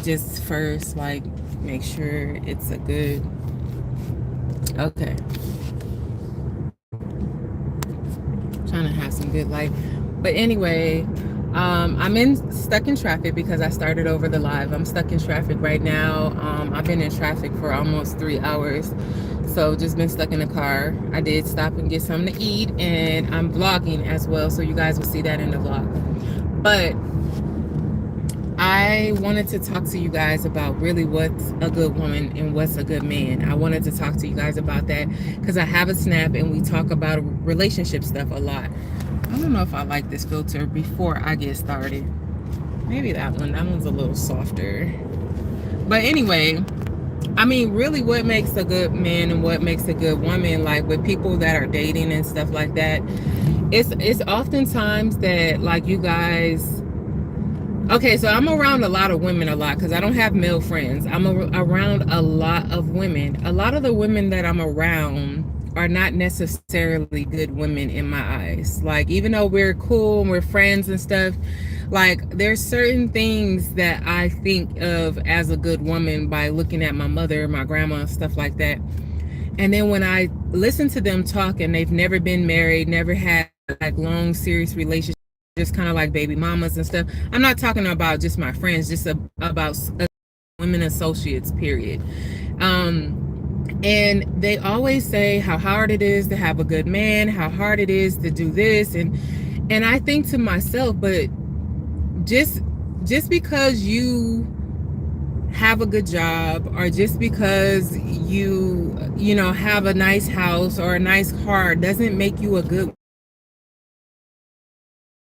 Just first, like, make sure it's a good. Okay. Trying to have some good light. But anyway, I'm in stuck in traffic because I started over the live. I'm stuck in traffic right now. I've been in traffic for almost 3 hours. So just been stuck in the car. I did stop and get something to eat, and I'm vlogging as well, so you guys will see that in the vlog. But I wanted to talk to you guys about really what's a good woman and what's a good man. I wanted to talk to you guys about that because I have a snap and we talk about relationship stuff a lot. I don't know if I like this filter before I get started. Maybe that one. That one's a little softer. But anyway, I mean, really what makes a good man and what makes a good woman, like with people that are dating and stuff like that, it's oftentimes that, like, you guys. Okay, so I'm around a lot of women a lot because I don't have male friends. I'm around a lot of women. A lot of the women that I'm around are not necessarily good women in my eyes. Like, even though we're cool and we're friends and stuff, like, there's certain things that I think of as a good woman by looking at my mother, my grandma, and stuff like that. And then when I listen to them talk and they've never been married, never had like long, serious relationships, just kind of like baby mamas and stuff. I'm not talking about just my friends, just about women associates, period. And they always say how hard it is to have a good man, how hard it is to do this, and I think to myself, but just because you have a good job, or just because you know have a nice house or a nice car, doesn't make you a good.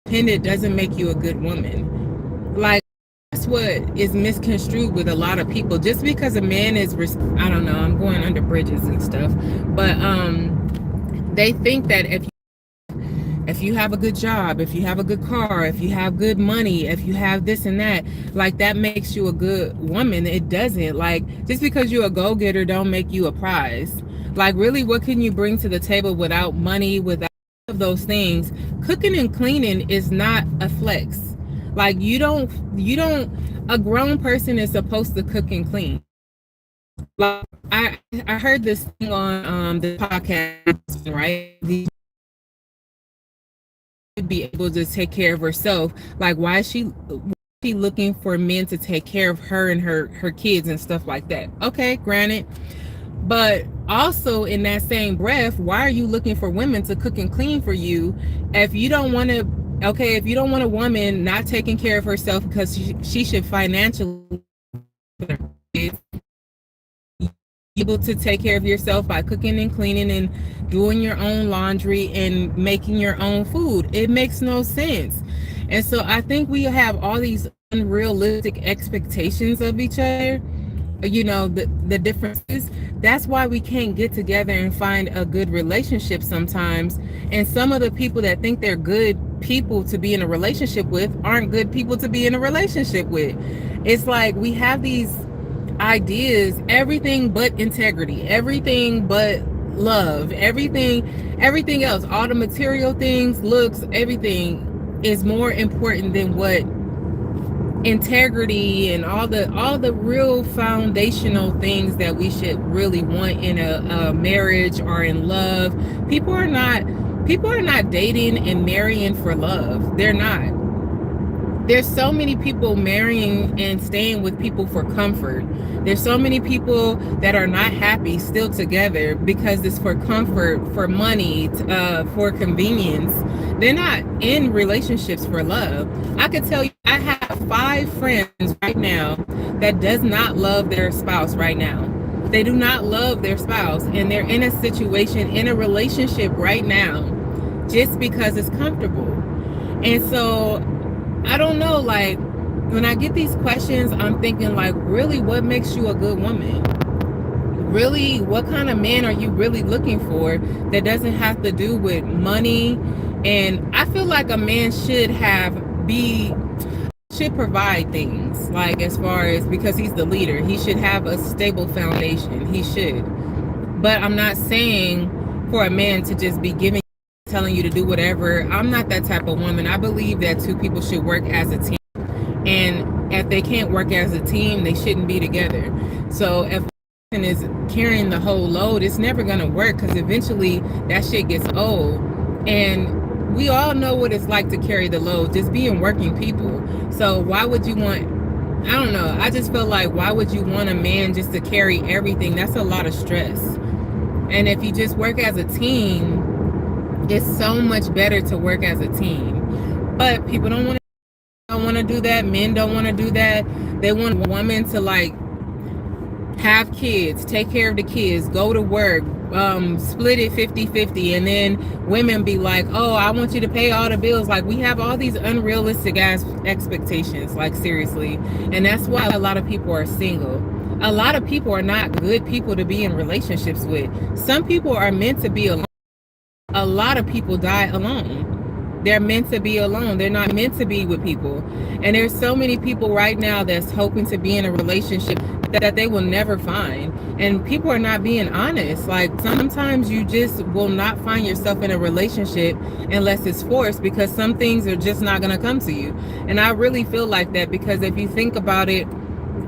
Independent doesn't make you a good woman. Like, that's what is misconstrued with a lot of people. Just because a man is, I don't know, I'm going under bridges and stuff, but they think that if you have a good job, if you have a good car, if you have good money, if you have this and that, like, that makes you a good woman. It doesn't. Like, just because you're a go-getter don't make you a prize. Like, really, what can you bring to the table without money, without of those things? Cooking and cleaning is not a flex. Like, you don't a grown person is supposed to cook and clean. Like, I heard this thing on the podcast, right? Be able to take care of herself. Like, why is she looking for men to take care of her and her kids and stuff like that? Okay, granted. But also, in that same breath, why are you looking for women to cook and clean for you if you don't want to? Okay, if you don't want a woman not taking care of herself because she should financially be able to take care of yourself by cooking and cleaning and doing your own laundry and making your own food. It makes no sense. And so I think we have all these unrealistic expectations of each other, you know, the differences. That's why we can't get together and find a good relationship sometimes. And some of the people that think they're good people to be in a relationship with aren't good people to be in a relationship with. It's like we have these ideas, everything but integrity, everything but love, everything else, all the material things, looks, everything is more important than what integrity and all the real foundational things that we should really want in a marriage or in love. People are not dating and marrying for love. They're not. There's so many people marrying and staying with people for comfort. There's so many people that are not happy still together because it's for comfort, for money, for convenience. They're not in relationships for love. I could tell you, I have 5 friends right now that does not love their spouse right now. They do not love their spouse, and they're in a situation, in a relationship right now, just because it's comfortable. And so I don't know, like, when I get these questions, I'm thinking, like, really, what makes you a good woman? Really, what kind of man are you really looking for that doesn't have to do with money? And I feel like a man should provide things, like, as far as, because he's the leader, he should have a stable foundation. He should. But I'm not saying for a man to just be telling you to do whatever. I'm not that type of woman. I believe that 2 people should work as a team. And if they can't work as a team, they shouldn't be together. So if one is carrying the whole load, it's never going to work, because eventually that shit gets old. And we all know what it's like to carry the load, just being working people. So why would you want, I don't know, I just feel like, why would you want a man just to carry everything? That's a lot of stress. And if you just work as a team, it's so much better to work as a team. But people don't want to do that. Men don't want to do that. They want a woman to like have kids, take care of the kids, go to work, split it 50-50, and then women be like, oh, I want you to pay all the bills. Like, we have all these unrealistic ass expectations, like, seriously. And that's why a lot of people are single. A lot of people are not good people to be in relationships with. Some people are meant to be alone. A lot of people die alone. They're meant to be alone. They're not meant to be with people. And there's so many people right now that's hoping to be in a relationship that they will never find. And people are not being honest. Like, sometimes you just will not find yourself in a relationship unless it's forced, because some things are just not going to come to you. And I really feel like that, because if you think about it,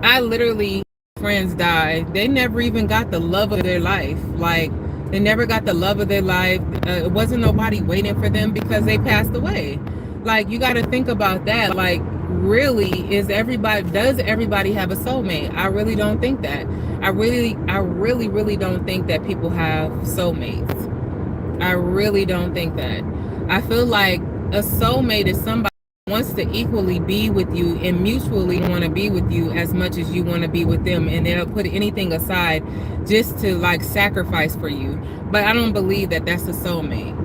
I literally, friends died. They never even got the love of their life. Like, they never got the love of their life. It wasn't nobody waiting for them because they passed away. Like, you got to think about that. Like, really, does everybody have a soulmate? I really don't think that. I really don't think that people have soulmates. I really don't think that. I feel like a soulmate is somebody who wants to equally be with you and mutually want to be with you as much as you want to be with them, and they'll put anything aside just to like sacrifice for you. But I don't believe that that's a soulmate.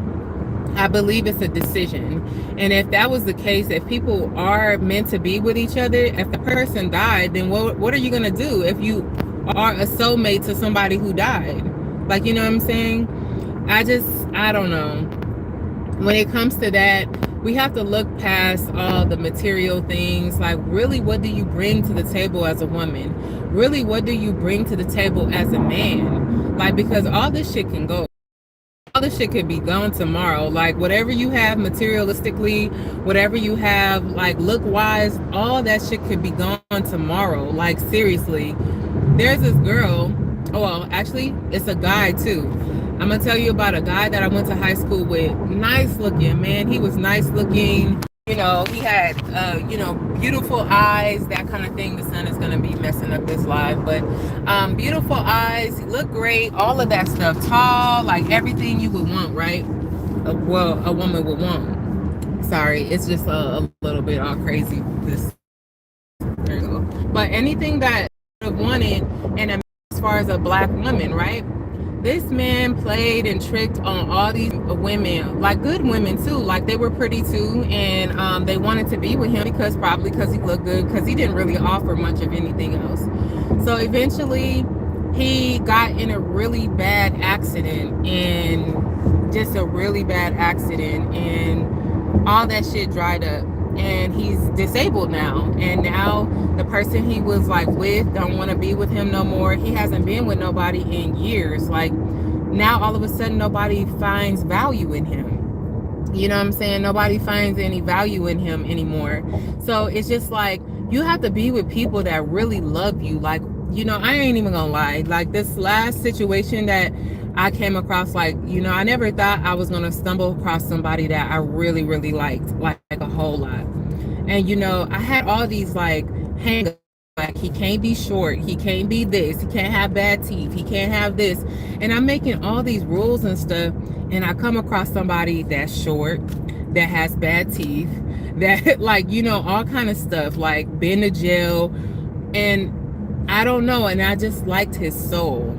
I believe it's a decision. And if that was the case, if people are meant to be with each other, if the person died, then what are you going to do if you are a soulmate to somebody who died? Like, you know what I'm saying? I don't know. When it comes to that, we have to look past all the material things. Like, really, what do you bring to the table as a woman? Really, what do you bring to the table as a man? Like, because all this shit can go. All this shit could be gone tomorrow. Like, whatever you have materialistically, whatever you have, like, look-wise, all that shit could be gone tomorrow. Like, seriously. There's this girl, well, actually, it's a guy, too. I'm going to tell you about a guy that I went to high school with. Nice looking, man. He was nice looking. You know, he had, beautiful eyes, that kind of thing. The sun is going to be messing up this live. But beautiful eyes. He looked great. All of that stuff. Tall, like everything you would want, right? A woman would want. Sorry, it's just a little bit all crazy. There you go. But anything that I wanted, and as far as a black woman, right? This man played and tricked on all these women, like good women too. Like, they were pretty too, and they wanted to be with him probably because he looked good, because he didn't really offer much of anything else. So eventually he got in a really bad accident, and just a really bad accident, and all that shit dried up. And he's disabled now, and now the person he was like with don't want to be with him no more. He hasn't been with nobody in years. Like, now all of a sudden nobody finds value in him. You know what I'm saying? Nobody finds any value in him anymore. So it's just like, you have to be with people that really love you. Like, you know, I ain't even gonna lie, like this last situation that I came across, like, you know, I never thought I was gonna stumble across somebody that I really, really liked, like a whole lot. And, you know, I had all these like hang-ups, like, he can't be short, he can't be this, he can't have bad teeth, he can't have this. And I'm making all these rules and stuff, and I come across somebody that's short, that has bad teeth, that like, you know, all kind of stuff, like been to jail, and I don't know, and I just liked his soul.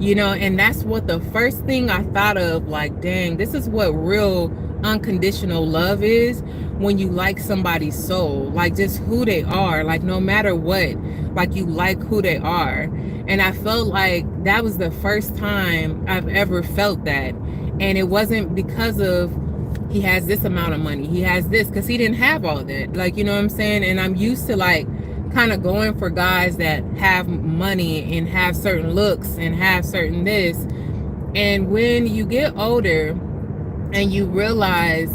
You know, and that's what the first thing I thought of, like, dang, this is what real unconditional love is, when you like somebody's soul, like just who they are, like no matter what, like you like who they are. And I felt like that was the first time I've ever felt that. And it wasn't because of he has this amount of money, he has this, because he didn't have all that, like, you know what I'm saying? And I'm used to like kind of going for guys that have money and have certain looks and have certain this. And when you get older and you realize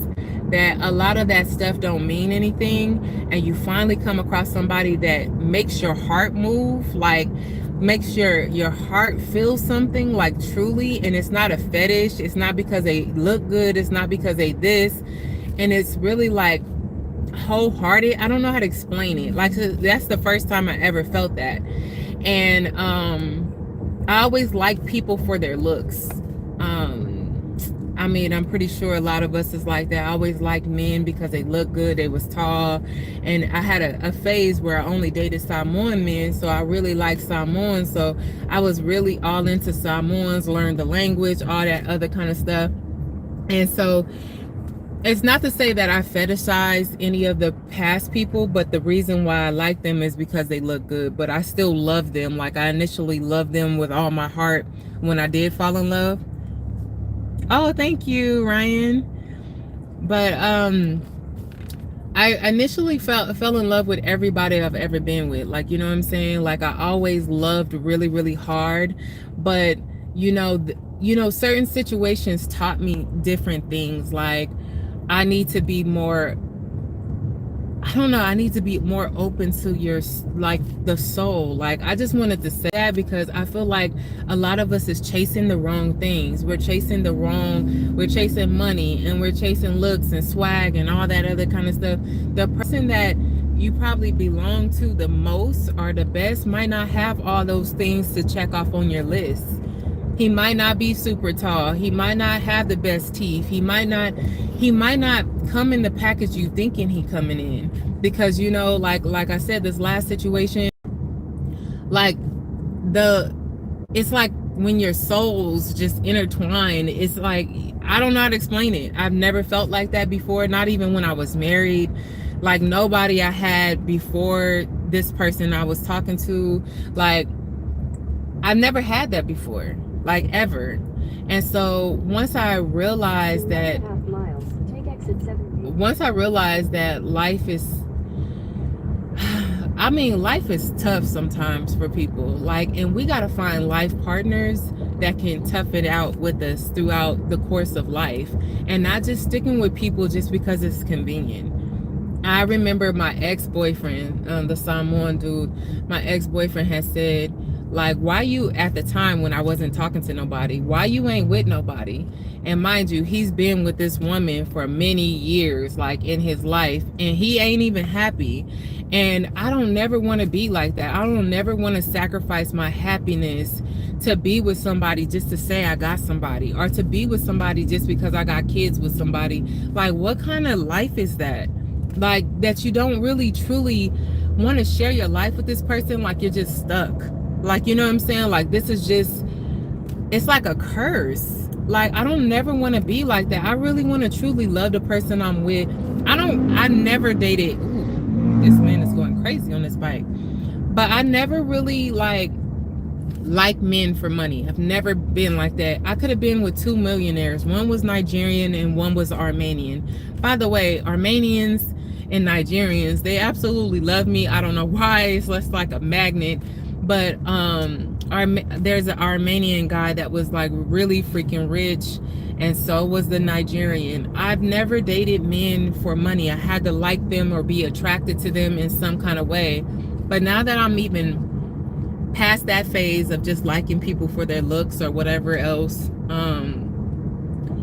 that a lot of that stuff don't mean anything, and you finally come across somebody that makes your heart move, like makes your heart feel something, like truly. And it's not a fetish, it's not because they look good, it's not because they this, and it's really like wholehearted. I don't know how to explain it. Like, that's the first time I ever felt that. And I always like people for their looks. I mean, I'm pretty sure a lot of us is like that. I always liked men because they look good, they was tall. And I had a phase where I only dated Samoan men, so I really liked Samoans. So I was really all into Samoans, learned the language, all that other kind of stuff. And so it's not to say that I fetishize any of the past people, but the reason why I like them is because they look good. But I still love them. Like, I initially loved them with all my heart when I did fall in love. Oh, thank you, Ryan. But I initially fell in love with everybody I've ever been with. Like, you know what I'm saying? Like, I always loved really, really hard. But you know, certain situations taught me different things. Like, I need to be more, I don't know, I need to be more open to your, like, the soul. Like, I just wanted to say that because I feel like a lot of us is chasing the wrong things. We're chasing money, and we're chasing looks and swag and all that other kind of stuff. The person that you probably belong to the most or the best might not have all those things to check off on your list. He might not be super tall. He might not have the best teeth. He might not come in the package you thinking he coming in. Because, you know, like I said, this last situation, like, it's like when your souls just intertwine. It's like, I don't know how to explain it. I've never felt like that before, not even when I was married. Like, nobody I had before this person I was talking to, like, I've never had that before, like, ever. And so once I realized that life is, I mean, life is tough sometimes for people, like, and we got to find life partners that can tough it out with us throughout the course of life, and not just sticking with people just because it's convenient. I remember my ex-boyfriend, the Samoan dude, my ex-boyfriend had said, like, why you, at the time when I wasn't talking to nobody, why you ain't with nobody? And mind you, he's been with this woman for many years, like, in his life, and he ain't even happy. And I don't never want to be like that. I don't never want to sacrifice my happiness to be with somebody just to say I got somebody, or to be with somebody just because I got kids with somebody. Like, what kind of life is that? Like, that you don't really truly want to share your life with this person, like you're just stuck. Like, you know what I'm saying? Like, this is just, it's like a curse. Like, I don't never want to be like that. I really want to truly love the person I'm with. I never dated, ooh, this man is going crazy on this bike. But I never really like men for money. I've never been like that. I could have been with 2 millionaires. One was Nigerian and one was Armenian. By the way, Armenians and Nigerians, they absolutely love me. I don't know why. It's less like a magnet. But there's an Armenian guy that was like really freaking rich, and so was the Nigerian. I've never dated men for money. I had to like them or be attracted to them in some kind of way. But now that I'm even past that phase of just liking people for their looks or whatever else,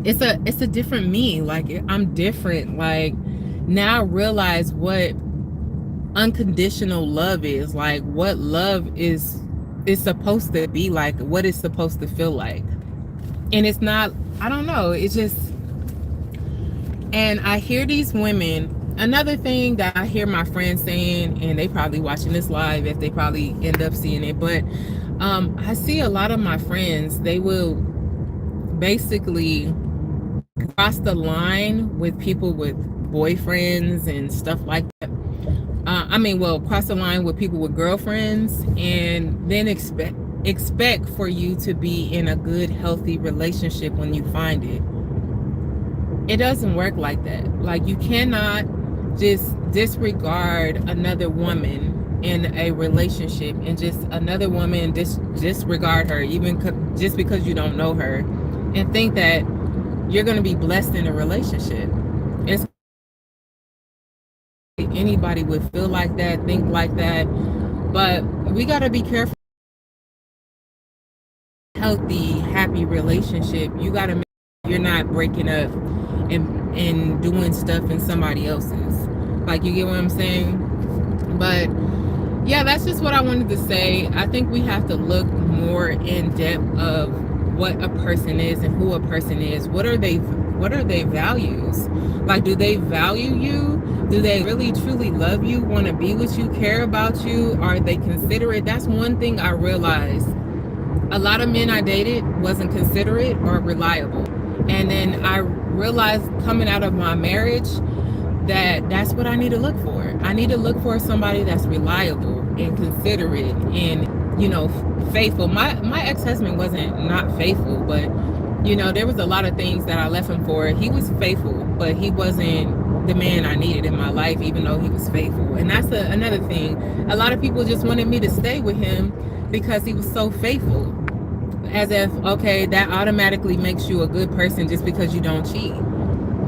it's a different me. Like, I'm different. Like, now I realize what unconditional love is, like, what love is supposed to be like, what it's supposed to feel like. And it's not, I don't know, it's just, and I hear these women, another thing that I hear my friends saying, and they probably watching this live if they probably end up seeing it, but I see a lot of my friends, they will basically cross the line with people with boyfriends and stuff like that. Cross the line with people with girlfriends, and then expect for you to be in a good, healthy relationship when you find it. It doesn't work like that. Like, you cannot just disregard another woman in a relationship, and just another woman disregard her, even just because you don't know her, and think that you're going to be blessed in a relationship. It's anybody would feel like that, think like that. But we got to be careful. Healthy, happy relationship, you got to make sure you're not breaking up and doing stuff in somebody else's. Like, you get what I'm saying? But yeah, that's just what I wanted to say. I think we have to look more in depth of what a person is and who a person is. What are their values? Like, do they value you? Do they really truly love you, want to be with you, care about you? Are they considerate? That's one thing I realized. A lot of men I dated wasn't considerate or reliable. And then I realized coming out of my marriage that that's what I need to look for. I need to look for somebody that's reliable and considerate and, you know, faithful. My ex-husband wasn't not faithful, but, you know, there was a lot of things that I left him for. He was faithful, but he wasn't the man I needed in my life, even though he was faithful. And that's another thing. A lot of people just wanted me to stay with him because he was so faithful. As if, okay, that automatically makes you a good person just because you don't cheat.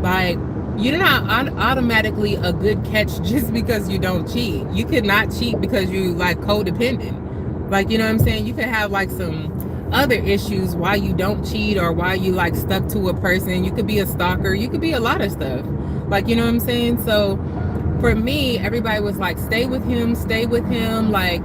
Like, you're not automatically a good catch just because you don't cheat. You could not cheat because you like codependent. Like, you know what I'm saying? You could have like some other issues why you don't cheat or why you like stuck to a person. You could be a stalker. You could be a lot of stuff. Like, you know what I'm saying? So for me, everybody was like, stay with him, like,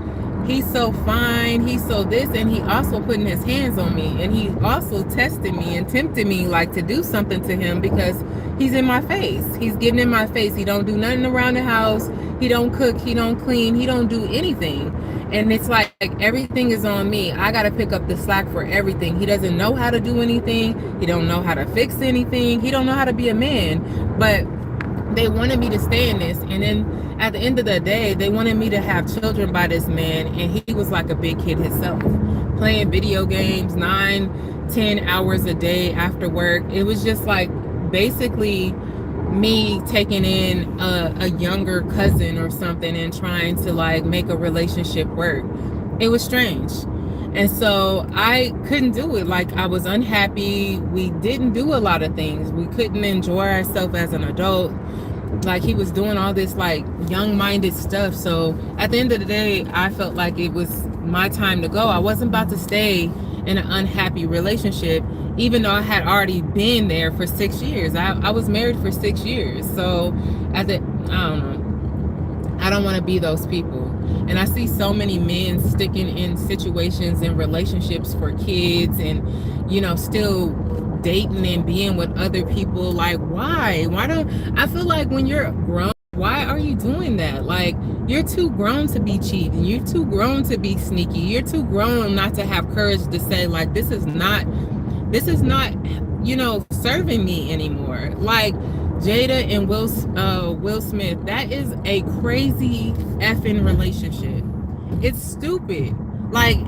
he's so fine, he's so this, and he also putting his hands on me, and he also tested me and tempted me like to do something to him because he's in my face. He's getting in my face. He don't do nothing around the house. He don't cook, he don't clean, he don't do anything. And it's like everything is on me. I got to pick up the slack for everything. He doesn't know how to do anything. He don't know how to fix anything. He don't know how to be a man. But they wanted me to stay in this, and then at the end of the day, they wanted me to have children by this man, and he was like a big kid himself, playing video games 9-10 hours a day after work. It was just like basically me taking in a younger cousin or something and trying to like make a relationship work. It was strange. And so I couldn't do it. Like, I was unhappy. We didn't do a lot of things. We couldn't enjoy ourselves as an adult. Like, he was doing all this like young-minded stuff. So at the end of the day, I felt like it was my time to go. I wasn't about to stay in an unhappy relationship, even though I had already been there for 6 years. I was married for 6 years. So I don't know. I don't want to be those people. And I see so many men sticking in situations and relationships for kids and, you know, still dating and being with other people. Like, why don't I feel like when you're grown, why are you doing that? Like, you're too grown to be cheating, you're too grown to be sneaky, you're too grown not to have courage to say like, this is not, you know, serving me anymore. Like Jada and Will Smith, that is a crazy effing relationship. It's stupid. Like,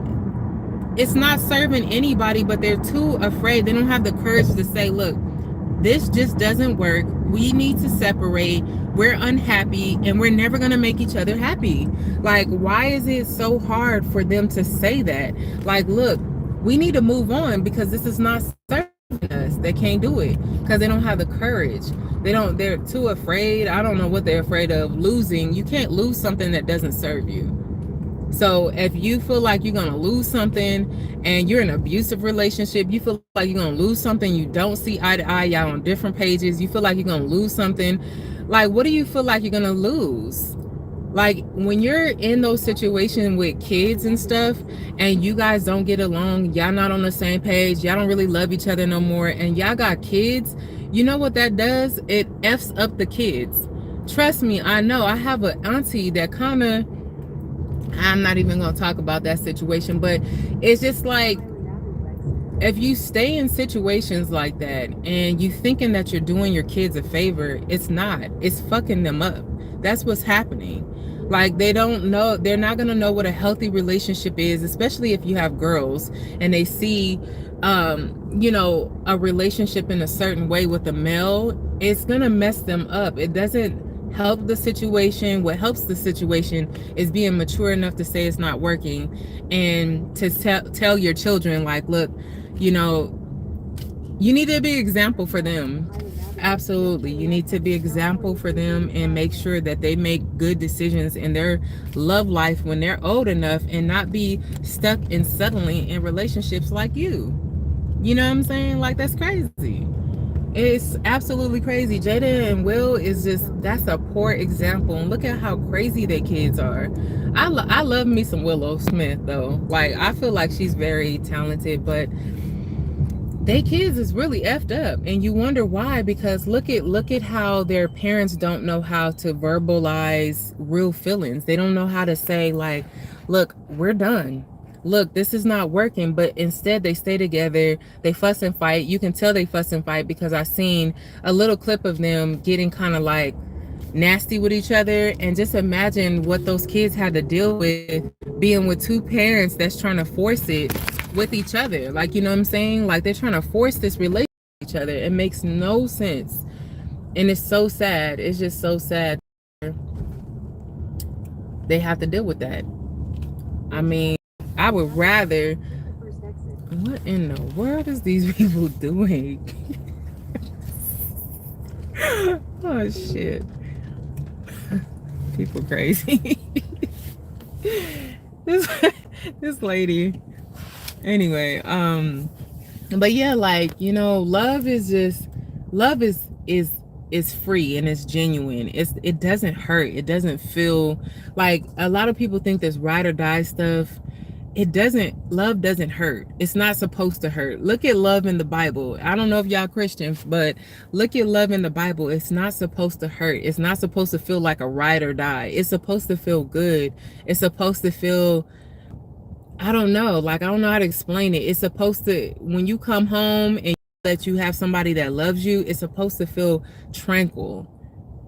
it's not serving anybody, but they're too afraid. They don't have the courage to say, look, this just doesn't work. We need to separate. We're unhappy and we're never going to make each other happy. Like, why is it so hard for them to say that? Like, look, we need to move on because this is not serving us. They can't do it because they don't have the courage. They're too afraid. I don't know what they're afraid of losing. You can't lose something that doesn't serve you. So if you feel like you're going to lose something and you're in an abusive relationship, you feel like you're going to lose something, you don't see eye to eye, y'all on different pages, you feel like you're going to lose something, like, what do you feel like you're going to lose? Like, when you're in those situations with kids and stuff and you guys don't get along, y'all not on the same page, y'all don't really love each other no more, and y'all got kids, you know what that does? It F's up the kids. Trust me, I know. I have an auntie that kind of, I'm not even going to talk about that situation, but it's just like, if you stay in situations like that and you thinking that you're doing your kids a favor, it's not. It's fucking them up. That's what's happening. Like, they don't know, they're not going to know what a healthy relationship is, especially if you have girls and they see, you know, a relationship in a certain way with a male. It's going to mess them up. It doesn't help the situation. What helps the situation is being mature enough to say it's not working and to tell your children, like, look, you know, you need to be an example for them. Absolutely. You need to be example for them and make sure that they make good decisions in their love life when they're old enough and not be stuck and settling in relationships like you. You know what I'm saying? Like, that's crazy. It's absolutely crazy. Jada and Will is just, that's a poor example. And look at how crazy their kids are. I love me some Willow Smith though. Like, I feel like she's very talented, but they kids is really effed up, and you wonder why, because look at how their parents don't know how to verbalize real feelings. They don't know how to say, like, look, we're done, look, this is not working, but instead they stay together, they fuss and fight. You can tell they fuss and fight because I seen a little clip of them getting kind of like nasty with each other. And just imagine what those kids had to deal with being with two parents that's trying to force it with each other. Like, you know what I'm saying? Like, they're trying to force this relationship with each other. It makes no sense. And it's so sad. It's just so sad. They have to deal with that. I mean, I would rather. What in the world is these people doing? Oh shit. People crazy. this lady. Anyway, but yeah, like, you know, love is free and it's genuine. It doesn't hurt. It doesn't feel like, a lot of people think this ride or die stuff. It doesn't. Love doesn't hurt. It's not supposed to hurt. Look at love in the Bible. I don't know if y'all Christians, but look at love in the Bible. It's not supposed to hurt. It's not supposed to feel like a ride or die. It's supposed to feel good. It's supposed to feel, I don't know, like, I don't know how to explain it. It's supposed to, when you come home and that you have somebody that loves you, it's supposed to feel tranquil.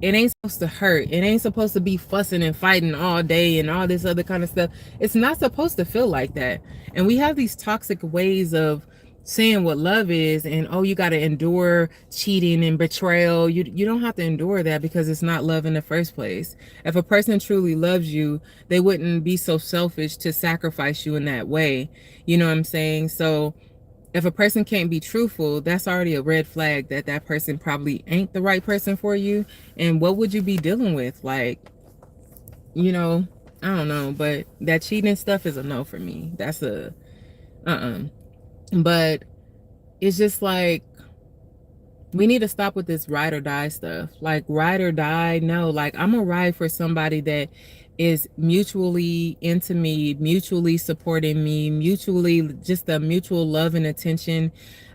It ain't supposed to hurt. It ain't supposed to be fussing and fighting all day and all this other kind of stuff. It's not supposed to feel like that. And we have these toxic ways of saying what love is, and oh, you got to endure cheating and betrayal. You don't have to endure that, because it's not love in the first place. If a person truly loves you, they wouldn't be so selfish to sacrifice you in that way. You know what I'm saying? So if a person can't be truthful, that's already a red flag that that person probably ain't the right person for you. And what would you be dealing with? Like, you know, I don't know, but that cheating stuff is a no for me. That's a But it's just like, we need to stop with this ride or die stuff. Like, ride or die, no. Like, I'm gonna ride for somebody that is mutually into me, mutually supporting me, mutually, just a mutual love and attention.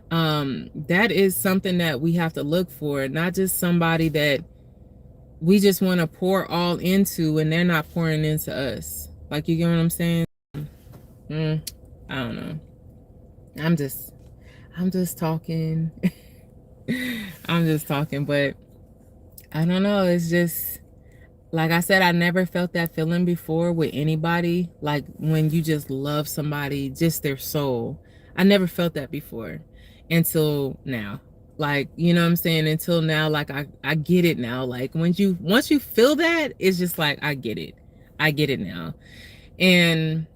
That is something that we have to look for, not just somebody that we just want to pour all into and they're not pouring into us. Like, you get what I'm saying? I don't know. I'm just talking. I'm just talking, but I don't know. It's just, like I said, I never felt that feeling before with anybody. Like, when you just love somebody, just their soul. I never felt that before until now. Like, you know what I'm saying? Until now, like, I get it now. Like, once you feel that, it's just like, I get it. I get it now. And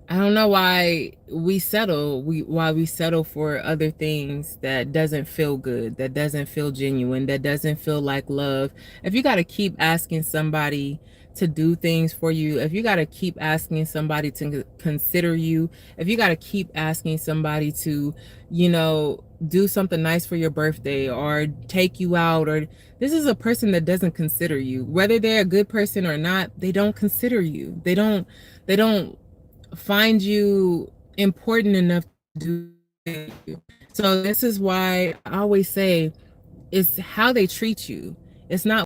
I don't know why we settle. Why we settle for other things that doesn't feel good, that doesn't feel genuine, that doesn't feel like love. If you got to keep asking somebody to do things for you, if you got to keep asking somebody to consider you, if you got to keep asking somebody to, you know, do something nice for your birthday or take you out, or this is a person that doesn't consider you, whether they're a good person or not. They don't consider you. They don't find you important enough to do you. So this is why I always say, it's how they treat you. It's not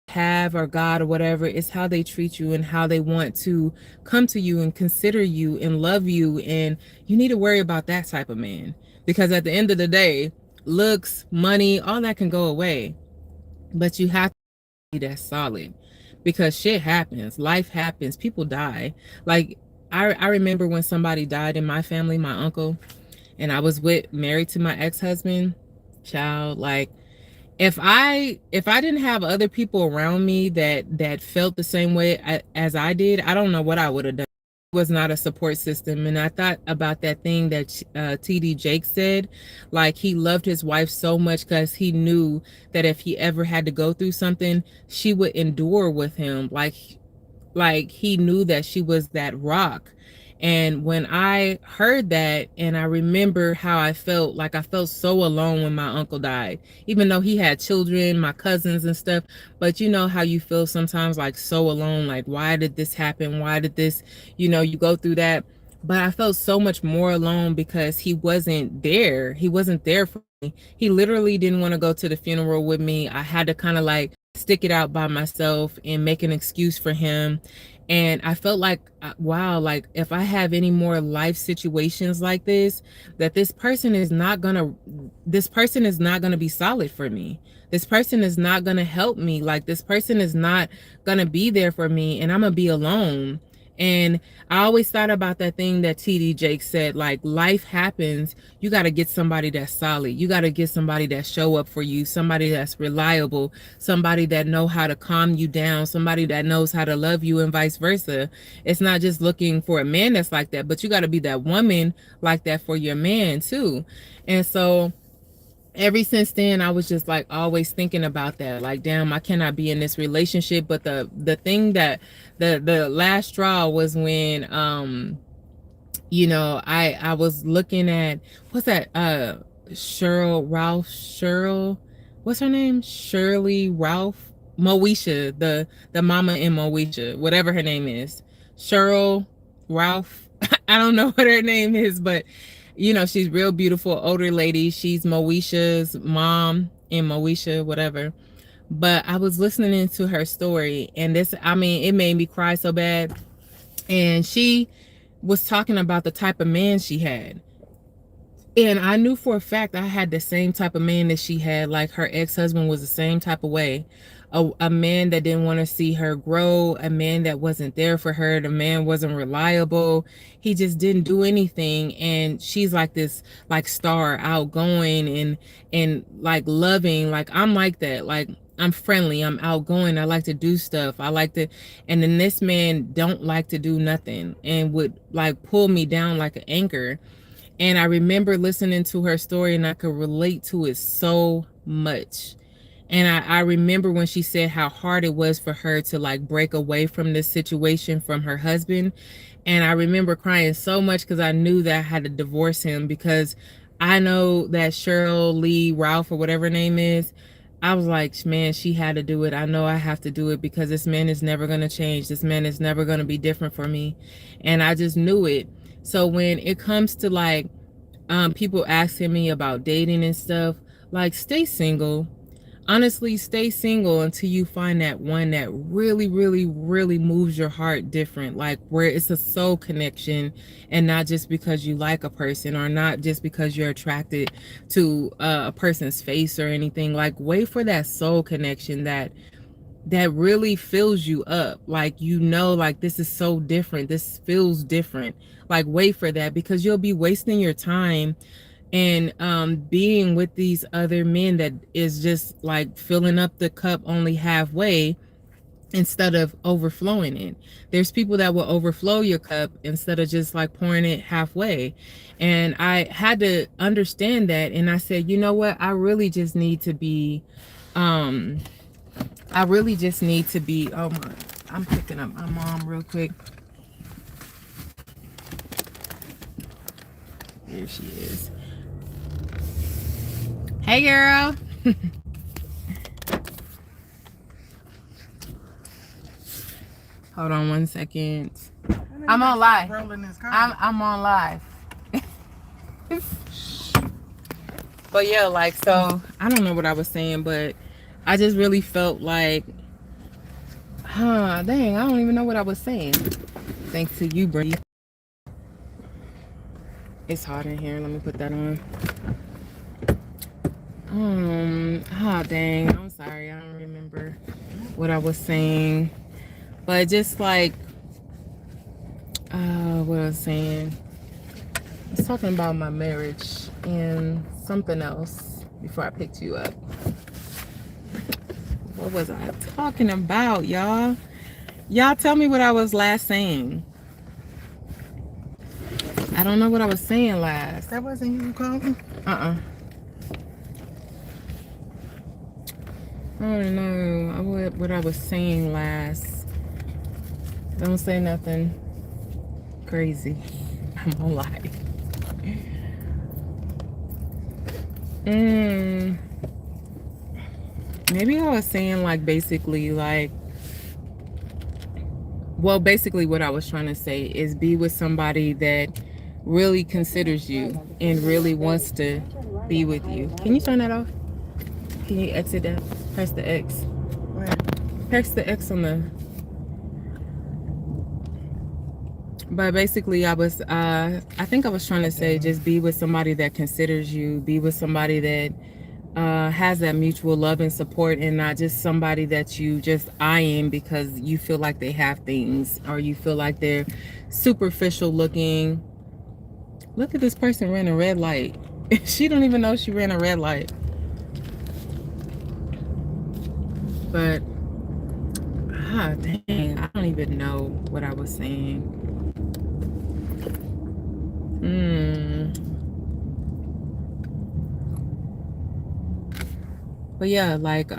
have or God or whatever. It's how they treat you and how they want to come to you and consider you and love you. And you need to worry about that type of man, because at the end of the day, looks, money, all that can go away, but you have to be that solid, because shit happens, life happens, people die. Like, I remember when somebody died in my family, my uncle, and I was married to my ex-husband, child. Like, if I didn't have other people around me that felt the same way as I did, I don't know what I would have done. was not a support system. And I thought about that thing that TD Jakes said, like he loved his wife so much because he knew that if he ever had to go through something, she would endure with him. Like he knew that she was that rock. And when I heard that, and I remember how I felt, like I felt so alone when my uncle died, even though he had children, my cousins and stuff. But you know how you feel sometimes, like so alone, like why did this happen? Why did this, you go through that. But I felt so much more alone because he wasn't there. He wasn't there for me. He literally didn't want to go to the funeral with me. I had to kind of like stick it out by myself and make an excuse for him. And I felt like, wow, like if I have any more life situations like this, that this person is not gonna be solid for me. This person is not gonna help me. Like this person is not gonna be there for me, and I'm gonna be alone. And I always thought about that thing that TD Jakes said, like life happens. You got to get somebody that's solid. You got to get somebody that show up for you, somebody that's reliable, somebody that know how to calm you down, somebody that knows how to love you, and vice versa. It's not just looking for a man that's like that, but you got to be that woman like that for your man too. And so ever since then, I was just like always thinking about that, like damn, I cannot be in this relationship. But the thing that the last straw was when I was looking at, what's that, Cheryl, what's her name, Shirley Ralph, Moesha, the mama in Moesha, whatever her name is, Cheryl Ralph. I don't know what her name is, but she's real beautiful, older lady. She's Moesha's mom in Moesha, whatever. But I was listening to her story, and it made me cry so bad. And she was talking about the type of man she had. And I knew for a fact I had the same type of man that she had. Like her ex-husband was the same type of way. A man that didn't want to see her grow, a man that wasn't there for her, the man wasn't reliable. He just didn't do anything. And she's like this like star, outgoing and like loving. Like I'm like that. Like I'm friendly, I'm outgoing, I like to do stuff. And then this man don't like to do nothing and would like pull me down like an anchor. And I remember listening to her story, and I could relate to it so much. And I remember when she said how hard it was for her to like break away from this situation from her husband. And I remember crying so much because I knew that I had to divorce him, because I know that Cheryl Lee Ralph, or whatever her name is, I was like, man, she had to do it. I know I have to do it because this man is never going to change. This man is never going to be different for me. And I just knew it. So when it comes to like people asking me about dating and stuff, like stay single. Honestly, stay single until you find that one that really, really, really moves your heart different, like where it's a soul connection, and not just because you like a person, or not just because you're attracted to a person's face or anything. Like wait for that soul connection that really fills you up. Like, like this is so different. This feels different. Like wait for that, because you'll be wasting your time and being with these other men that is just like filling up the cup only halfway instead of overflowing it. There's people that will overflow your cup instead of just like pouring it halfway. And I had to understand that, and I said, you know what, I really just need to be oh my, I'm picking up my mom real quick. Here she is. Hey girl. Hold on one second. I'm on live. I'm on live. But yeah, like, so I don't know what I was saying, but I just really felt like, dang, I don't even know what I was saying. Thanks to you, Bree. It's hot in here. Let me put that on. Dang, I'm sorry, I don't remember what I was saying. But just like what I was saying, I was talking about my marriage and something else before I picked you up. What was I talking about, y'all? Y'all tell me what I was last saying. I don't know what I was saying last. That wasn't you calling? I don't know what I was saying last. Don't say nothing crazy. I'm gonna lie. Maybe I was saying like basically like, well, basically what I was trying to say is be with somebody that really considers you and really wants to be with you. Can you turn that off? Can you exit that? Press the X. Where? Press the X on the. But basically, I think I was trying to say just be with somebody that considers you, be with somebody that has that mutual love and support, and not just somebody that you just eyeing because you feel like they have things or you feel like they're superficial looking. Look at this person ran a red light. She don't even know she ran a red light. But dang, I don't even know what I was saying. But yeah, like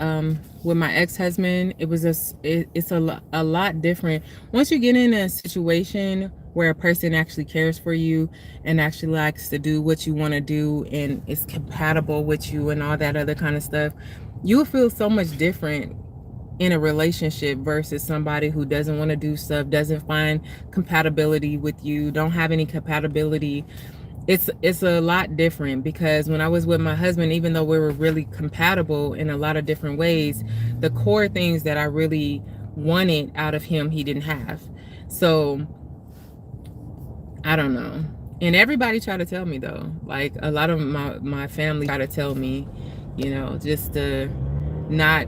with my ex-husband, it was it's a lot different. Once you get in a situation where a person actually cares for you and actually likes to do what you want to do and is compatible with you and all that other kind of stuff, you'll feel so much different in a relationship versus somebody who doesn't want to do stuff, doesn't find compatibility with you, don't have any compatibility. It's a lot different because when I was with my husband, even though we were really compatible in a lot of different ways, the core things that I really wanted out of him, he didn't have. So I don't know. And everybody tried to tell me though, like a lot of my family tried to tell me, you know, just to not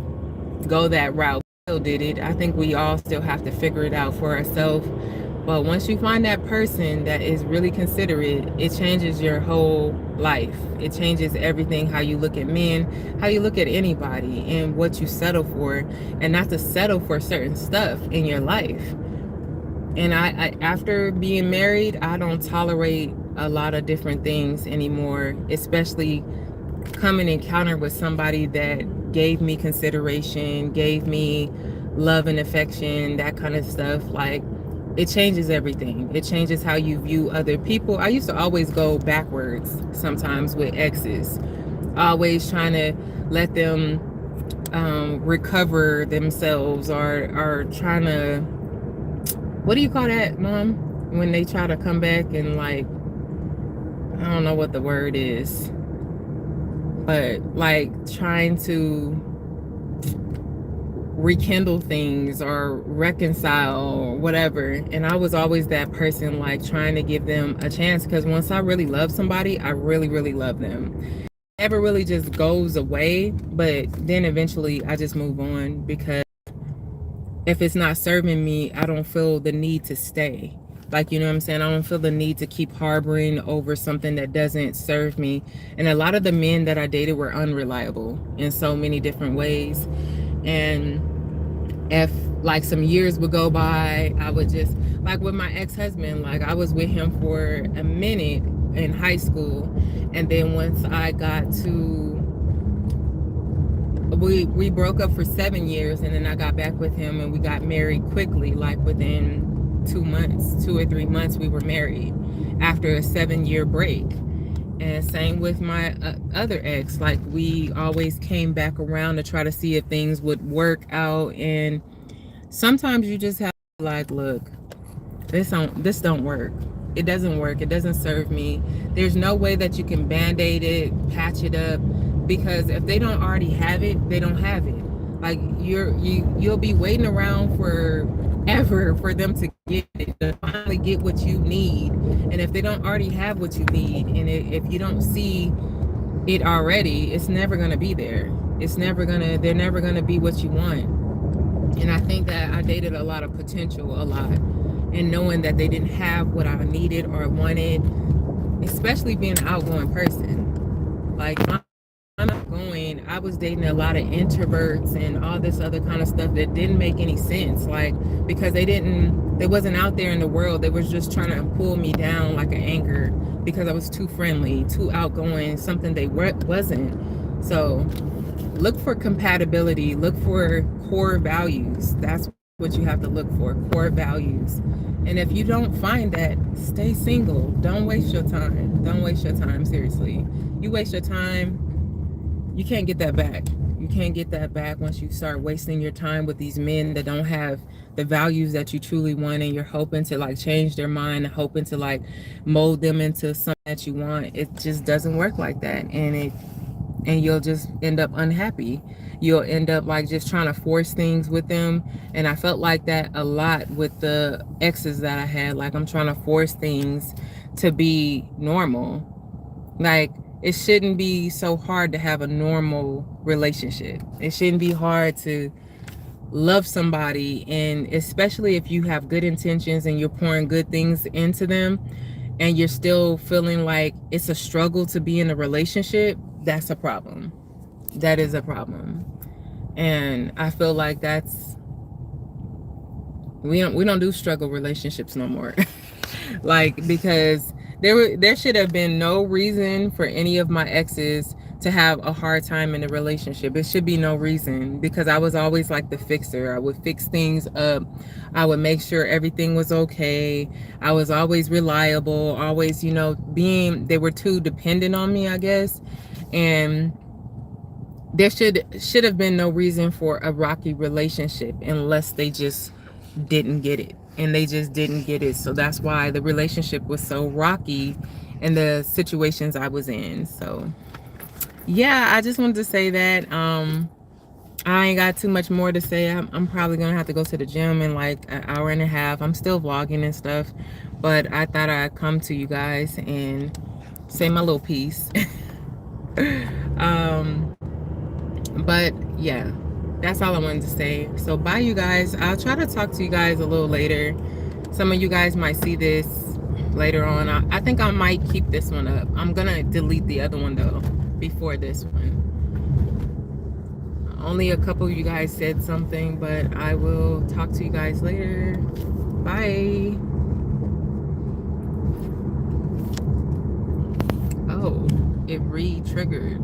go that route. Still did it. I think we all still have to figure it out for ourselves. But once you find that person that is really considerate, it changes your whole life. It changes everything, how you look at men, how you look at anybody, and what you settle for, and not to settle for certain stuff in your life. And I after being married, I don't tolerate a lot of different things anymore, especially coming encounter with somebody that gave me consideration, gave me love and affection, that kind of stuff. Like, it changes everything. It changes how you view other people. I used to always go backwards sometimes with exes, always trying to let them recover themselves, or trying to, what do you call that, Mom? When they try to come back and, like, I don't know what the word is, but like trying to rekindle things or reconcile or whatever. And I was always that person, like trying to give them a chance, because once I really love somebody, I really, really love them. It never really just goes away, but then eventually I just move on, because if it's not serving me, I don't feel the need to stay. Like, you know what I'm saying? I don't feel the need to keep harboring over something that doesn't serve me. And a lot of the men that I dated were unreliable in so many different ways. And if like some years would go by, I would just, like with my ex-husband, like I was with him for a minute in high school. And then once I got to, we broke up for 7 years, and then I got back with him and we got married quickly, like within 2 or 3 months we were married after a 7-year break. And same with my other ex, like we always came back around to try to see if things would work out. And sometimes you just have to, like, look, this don't work. It doesn't work. It doesn't serve me. There's no way that you can band-aid it, patch it up, because if they don't already have it, they don't have it. Like you'll be waiting around forever for them to get it, to finally get what you need. And if they don't already have what you need, and if you don't see it already, it's never gonna be there. They're never gonna be what you want. And I think that I dated a lot of potential, a lot, and knowing that they didn't have what I needed or wanted, especially being an outgoing person. Like, I'm outgoing. I was dating a lot of introverts and all this other kind of stuff that didn't make any sense. Like, because they didn't They wasn't out there in the world. They was just trying to pull me down like an anchor because I was too friendly, too outgoing, something they wasn't. So look for compatibility, look for core values. That's what you have to look for, core values. And if you don't find that, stay single. Don't waste your time. Don't waste your time, seriously. You waste your time, you can't get that back. You can't get that back once you start wasting your time with these men that don't have the values that you truly want, and you're hoping to like change their mind, hoping to like mold them into something that you want. It just doesn't work like that, and you'll just end up unhappy. You'll end up like just trying to force things with them. And I felt like that a lot with the exes that I had. Like I'm trying to force things to be normal. Like it shouldn't be so hard to have a normal relationship. It shouldn't be hard to love somebody, and especially if you have good intentions and you're pouring good things into them and you're still feeling like it's a struggle to be in a relationship, that's a problem. That is a problem. And I feel like that's we don't do struggle relationships no more. Like, because there should have been no reason for any of my exes to have a hard time in a relationship. It should be no reason, because I was always like the fixer. I would fix things up. I would make sure everything was okay. I was always reliable, always, they were too dependent on me, I guess. And there should have been no reason for a rocky relationship unless they just didn't get it. And they just didn't get it. So that's why the relationship was so rocky in the situations I was in. So yeah, I just wanted to say that. I ain't got too much more to say. I'm probably gonna have to go to the gym in like an hour and a half. I'm still vlogging and stuff, but I thought I'd come to you guys and say my little piece. But yeah, that's all I wanted to say. So bye, you guys. I'll try to talk to you guys a little later. Some of you guys might see this later on. I think I might keep this one up. I'm gonna delete the other one though before this one. Only a couple of you guys said something, but I will talk to you guys later. Bye. Oh, it re-triggered.